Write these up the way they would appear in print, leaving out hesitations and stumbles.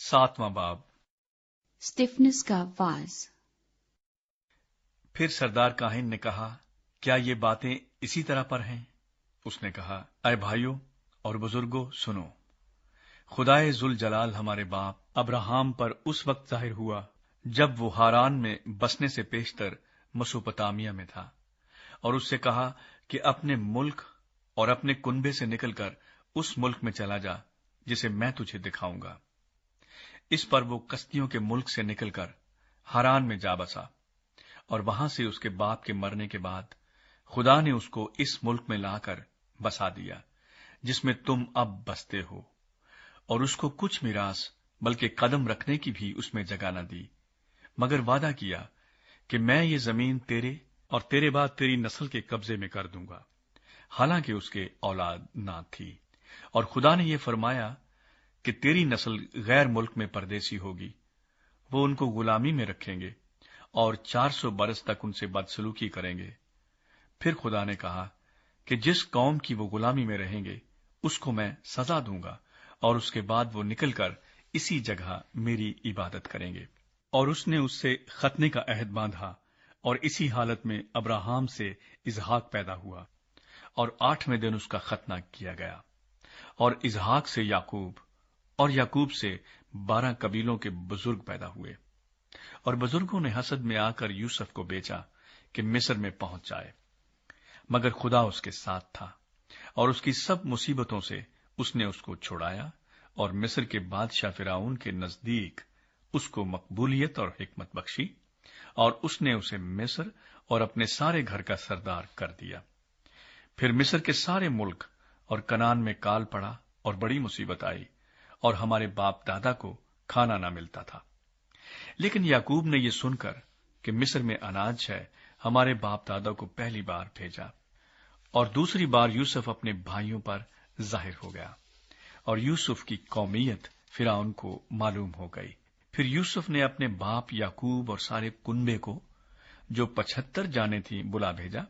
7वां बाब। स्टिफनेस का वाज। फिर सरदार काहिन ने कहा, क्या ये बातें इसी तरह पर हैं? उसने कहा, अय भाइयों और बुजुर्गों, सुनो। खुदाए जुल जलाल हमारे बाप अब्राहम पर उस वक्त जाहिर हुआ जब वो हारान में बसने से पेशतर मसोपोटामिया में था, और उससे कहा कि अपने मुल्क और अपने कुनबे से निकलकर उस मुल्क में चला जा जिसे मैं तुझे दिखाऊंगा। इस पर वो कसदियों के मुल्क से निकलकर हारान में जा बसा, और वहां से उसके बाप के मरने के बाद खुदा ने उसको इस मुल्क में लाकर बसा दिया जिसमें तुम अब बसते हो, और उसको कुछ मिरास बल्कि कदम रखने की भी उसमें जगह न दी, मगर वादा किया कि मैं ये जमीन तेरे और तेरे बाद तेरी नस्ल के कब्जे में कर दूंगा। हालांकि उसके औलाद ना थी, और खुदा ने यह फरमाया कि तेरी नस्ल गैर मुल्क में परदेसी होगी। वो उनको गुलामी में रखेंगे और 400 बरस तक उनसे बदसलूकी करेंगे। फिर खुदा ने कहा कि जिस कौम की वो गुलामी में रहेंगे उसको मैं सजा दूंगा, और उसके बाद वो निकलकर इसी जगह मेरी इबादत करेंगे। और उसने उससे खतने का अहद बांधा, और इसी हालत में अब्राहम से इसहाक पैदा हुआ, और 8वें दिन उसका खतना किया गया। और इसहाक से याकूब, और याकूब से 12 कबीलों के बुजुर्ग पैदा हुए। और बुजुर्गों ने हसद में आकर यूसुफ को बेचा कि मिस्र में पहुंच जाए, मगर खुदा उसके साथ था, और उसकी सब मुसीबतों से उसने उसको छुड़ाया, और मिस्र के बादशाह फिरौन के नजदीक उसको मकबूलियत और हिकमत बख्शी, और उसने उसे मिस्र और अपने सारे घर का सरदार कर दिया। फिर मिस्र के सारे मुल्क और कनान में काल पड़ा, और बड़ी मुसीबत आई, और हमारे बाप दादा को खाना ना मिलता था। लेकिन याकूब ने यह सुनकर कि मिस्र में अनाज है, हमारे बाप दादा को पहली बार भेजा, और दूसरी बार यूसुफ अपने भाइयों पर जाहिर हो गया, और यूसुफ की कौमियत फिरौन को मालूम हो गई। फिर यूसुफ ने अपने बाप याकूब और सारे कुनबे को, जो 75 जाने थी, बुला भेजा,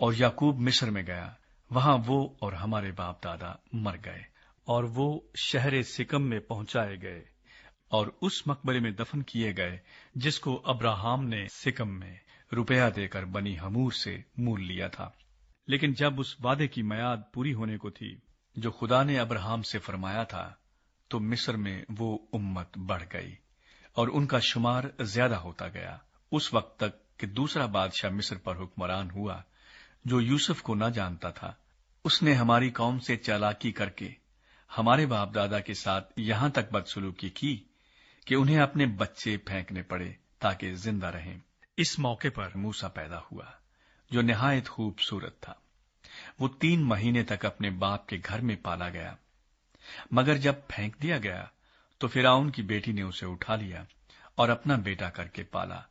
और याकूब मिस्र में गया। वहां वो और हमारे बाप दादा मर गए, और वो शहर सिकम में पहुंचाए गए, और उस मकबरे में दफन किए गए जिसको अब्राहम ने सिकम में रुपया देकर बनी हमूर से मूल लिया था। लेकिन जब उस वादे की मियाद पूरी होने को थी जो खुदा ने अब्राहम से फरमाया था, तो मिस्र में वो उम्मत बढ़ गई, और उनका शुमार ज्यादा होता गया, उस वक्त तक कि दूसरा बादशाह मिस्र पर हुक्मरान हुआ, जो यूसुफ को न जानता था। उसने हमारी कौम से चालाकी करके हमारे बाप दादा के साथ यहां तक बदसलूकी की कि उन्हें अपने बच्चे फेंकने पड़े ताकि जिंदा रहें। इस मौके पर मूसा पैदा हुआ, जो निहायत खूबसूरत था। वो 3 महीने तक अपने बाप के घर में पाला गया, मगर जब फेंक दिया गया तो फिरौन की बेटी ने उसे उठा लिया और अपना बेटा करके पाला।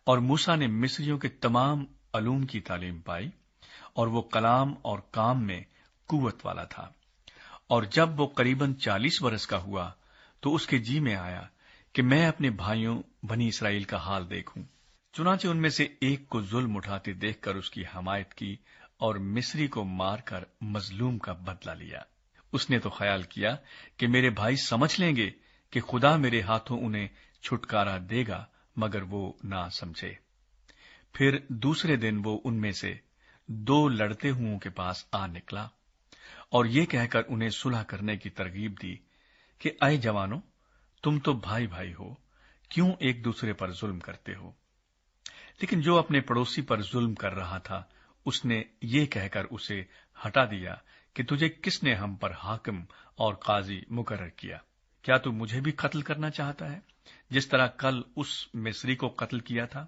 और मूसा ने मिस्रियों के तमाम अलूम की तालीम पाई, और वो कलाम और काम में कुव्वत वाला था। और जब वो करीबन 40 बरस का हुआ तो उसके जी में आया कि मैं अपने भाइयों बनी इसराइल का हाल देखूं। चुनाचे उनमें से एक को जुल्म उठाते देखकर उसकी हमायत की, और मिस्री को मारकर मजलूम का बदला लिया। उसने तो ख्याल किया कि मेरे भाई समझ लेंगे कि खुदा मेरे हाथों उन्हें छुटकारा देगा, मगर वो ना समझे। फिर दूसरे दिन वो उनमें से 2 लड़ते हुओं के पास आ निकला, और ये कहकर उन्हें सुलह करने की तरगीब दी कि अय जवानों, तुम तो भाई भाई हो, क्यों एक दूसरे पर जुल्म करते हो? लेकिन जो अपने पड़ोसी पर जुल्म कर रहा था, उसने ये कहकर उसे हटा दिया कि तुझे किसने हम पर हाकिम और काजी मुकर्रर किया? क्या तू मुझे भी कत्ल करना चाहता है, जिस तरह कल उस मिस्री को कत्ल किया था?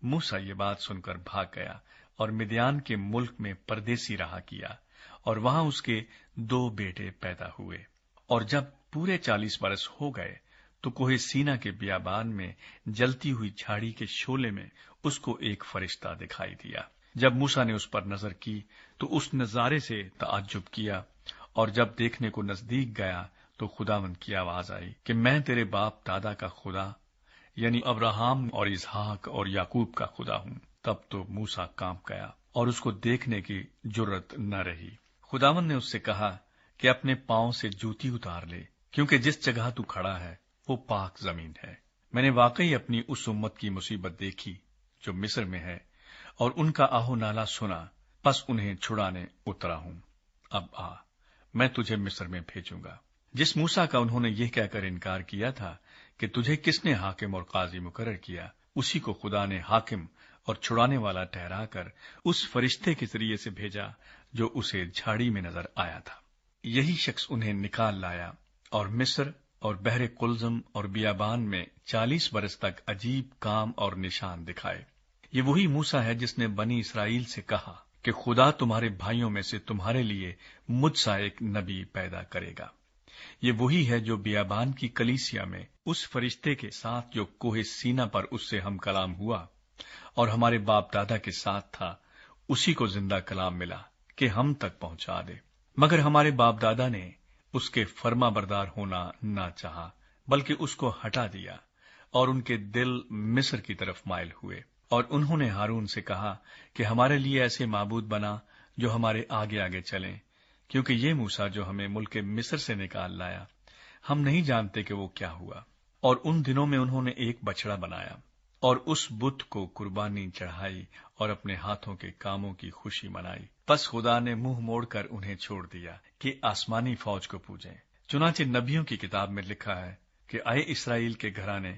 मूसा ये बात सुनकर भाग गया और मिद्यान के मुल्क में परदेसी रहा किया, और वहां उसके 2 बेटे पैदा हुए। और जब पूरे 40 बरस हो गए तो कोहे सीना के बियाबान में जलती हुई झाड़ी के शोले में उसको एक फरिश्ता दिखाई दिया। जब मूसा ने उस पर नजर की तो उस नजारे से ताज्जुब किया, और जब देखने को नजदीक गया तो खुदावंद की आवाज आई कि मैं तेरे बाप दादा का खुदा, यानी अब्राहम और इसहाक और याकूब का खुदा हूं। तब तो मूसा कांप गया और उसको देखने की जुर्रत न रही। खुदावंद ने उससे कहा कि अपने पांव से जूती उतार ले, کیونکہ جس جگہ تو کھڑا ہے وہ پاک زمین ہے۔ میں نے واقعی اپنی اس امت کی مصیبت دیکھی جو مصر میں ہے، اور ان کا آہو نالہ سنا، پس انہیں چھڑانے اترا ہوں۔ اب آ، میں تجھے مصر میں بھیجوں گا۔ جس موسیٰ کا انہوں نے یہ کہہ کر انکار کیا تھا کہ تجھے کس نے حاکم اور قاضی مقرر کیا، اسی کو خدا نے حاکم اور چھڑانے والا ٹھہرا کر اس فرشتے کے ذریعے سے بھیجا جو اسے جھاڑی میں نظر آیا تھا۔ یہی شخص انہیں نکال لایا اور مصر اور بحر قلزم اور بیابان میں 40 برس تک عجیب کام اور نشان دکھائے۔ یہ وہی موسیٰ ہے جس نے بنی اسرائیل سے کہا کہ خدا تمہارے بھائیوں میں سے تمہارے لیے مجھ سا ایک نبی پیدا کرے گا۔ یہ وہی ہے جو بیابان کی کلیسیا میں اس فرشتے کے ساتھ جو کوہ سینا پر اس سے ہم کلام ہوا اور ہمارے باپ دادا کے ساتھ تھا، اسی کو زندہ کلام ملا کہ ہم تک پہنچا دے۔ مگر ہمارے باپ دادا نے اس کے فرما بردار ہونا نہ چاہا، بلکہ اس کو ہٹا دیا، اور ان کے دل مصر کی طرف مائل ہوئے۔ اور انہوں نے ہارون سے کہا کہ ہمارے لیے ایسے معبود بنا جو ہمارے آگے آگے چلیں، کیونکہ یہ موسیٰ جو ہمیں ملک مصر سے نکال لایا، ہم نہیں جانتے کہ وہ کیا ہوا۔ اور ان دنوں میں انہوں نے ایک بچڑا بنایا اور اس بت کو قربانی چڑھائی اور اپنے ہاتھوں کے کاموں کی خوشی منائی۔ پس خدا نے منہ موڑ کر انہیں چھوڑ دیا کہ آسمانی فوج کو پوجیں۔ چنانچہ نبیوں کی کتاب میں لکھا ہے کہ اے اسرائیل کے گھرانے،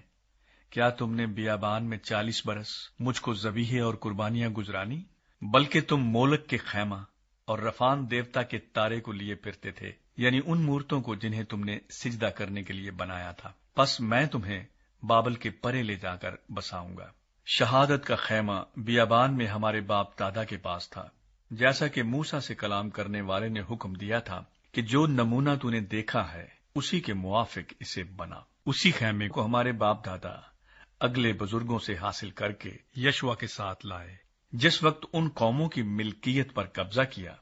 کیا تم نے بیابان میں 40 برس مجھ کو ذبیحے اور قربانیاں گزرانی؟ بلکہ تم مولک کے خیمہ اور رفان دیوتا کے تارے کو لیے پھرتے تھے، یعنی ان مورتوں کو جنہیں تم نے سجدہ کرنے کے لیے بنایا تھا۔ پس میں تمہیں بابل کے پرے لے جا کر بساؤں گا۔ شہادت کا خیمہ بیابان میں ہمارے باپ دادا کے پاس تھا، جیسا کہ موسیٰ سے کلام کرنے والے نے حکم دیا تھا کہ جو نمونہ تو نے دیکھا ہے اسی کے موافق اسے بنا۔ اسی خیمے کو ہمارے باپ دادا اگلے بزرگوں سے حاصل کر کے یشوع کے ساتھ لائے، جس وقت ان قوموں کی ملکیت پر قبضہ کیا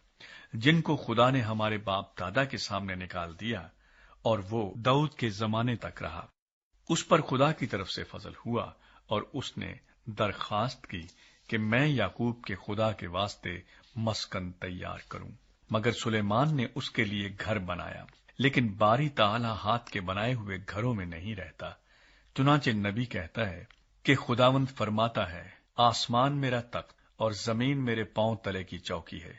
جن کو خدا نے ہمارے باپ دادا کے سامنے نکال دیا، اور وہ داؤد کے زمانے تک رہا۔ اس پر خدا کی طرف سے فضل ہوا، اور اس نے درخواست کی کہ میں یعقوب کے خدا کے واسطے مسکن تیار کروں۔ مگر سلیمان نے اس کے لیے گھر بنایا، لیکن باری تعالی ہاتھ کے بنائے ہوئے گھروں میں نہیں رہتا۔ چنانچہ نبی کہتا ہے کہ خداوند فرماتا ہے، آسمان میرا تخت اور زمین میرے پاؤں تلے کی چوکی ہے،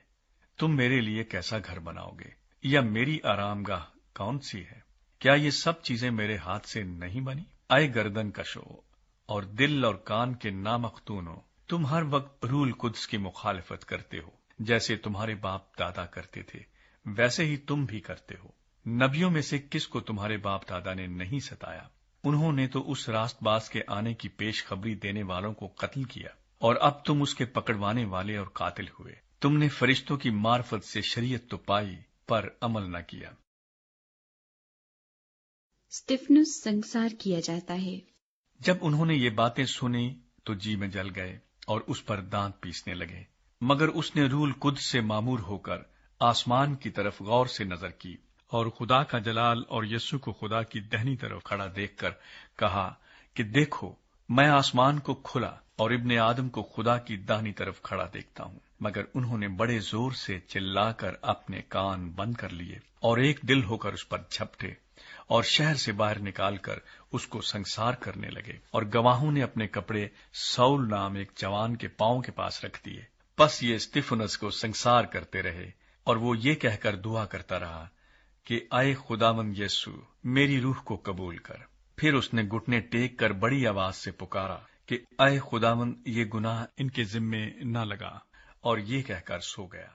تم میرے لیے کیسا گھر بناؤ گے؟ یا میری آرام گاہ کون سی ہے؟ کیا یہ سب چیزیں میرے ہاتھ سے نہیں بنی؟ اے گردن کشو اور دل اور کان کے نامختونو، تم ہر وقت روح القدس کی مخالفت کرتے ہو، جیسے تمہارے باپ دادا کرتے تھے ویسے ہی تم بھی کرتے ہو۔ نبیوں میں سے کس کو تمہارے باپ دادا نے نہیں ستایا؟ انہوں نے تو اس راست باز کے آنے کی پیش خبری دینے والوں کو قتل کیا، اور اب تم اس کے پکڑوانے والے اور قاتل ہوئے۔ تم نے فرشتوں کی معرفت سے شریعت تو پائی پر عمل نہ کیا۔ اسٹیفنس سنسار کیا جاتا ہے۔ جب انہوں نے یہ باتیں سنی تو جی میں جل گئے اور اس پر دانت پیسنے لگے، مگر اس نے روح القدس سے معمور ہو کر آسمان کی طرف غور سے نظر کی، اور خدا کا جلال اور یسوع کو خدا کی دہنی طرف کھڑا دیکھ کر کہا کہ دیکھو، میں آسمان کو کھلا اور ابن آدم کو خدا کی داہنی طرف کھڑا دیکھتا ہوں۔ مگر انہوں نے بڑے زور سے چلا کر اپنے کان بند کر لیے اور ایک دل ہو کر اس پر جھپٹے، اور شہر سے باہر نکال کر اس کو سنسار کرنے لگے۔ اور گواہوں نے اپنے کپڑے سول نام ایک جوان کے پاؤں کے پاس رکھ دیے۔ پس یہ اسٹیفنس کو سنسار کرتے رہے، اور وہ یہ کہہ کر دعا کرتا رہا کہ اے خداوند یسوع، میری روح کو قبول کر۔ پھر اس نے گھٹنے ٹیک کر بڑی آواز سے پکارا کہ اے خداوند، یہ گناہ ان کے ذمے نہ لگا، اور یہ کہہ کر سو گیا۔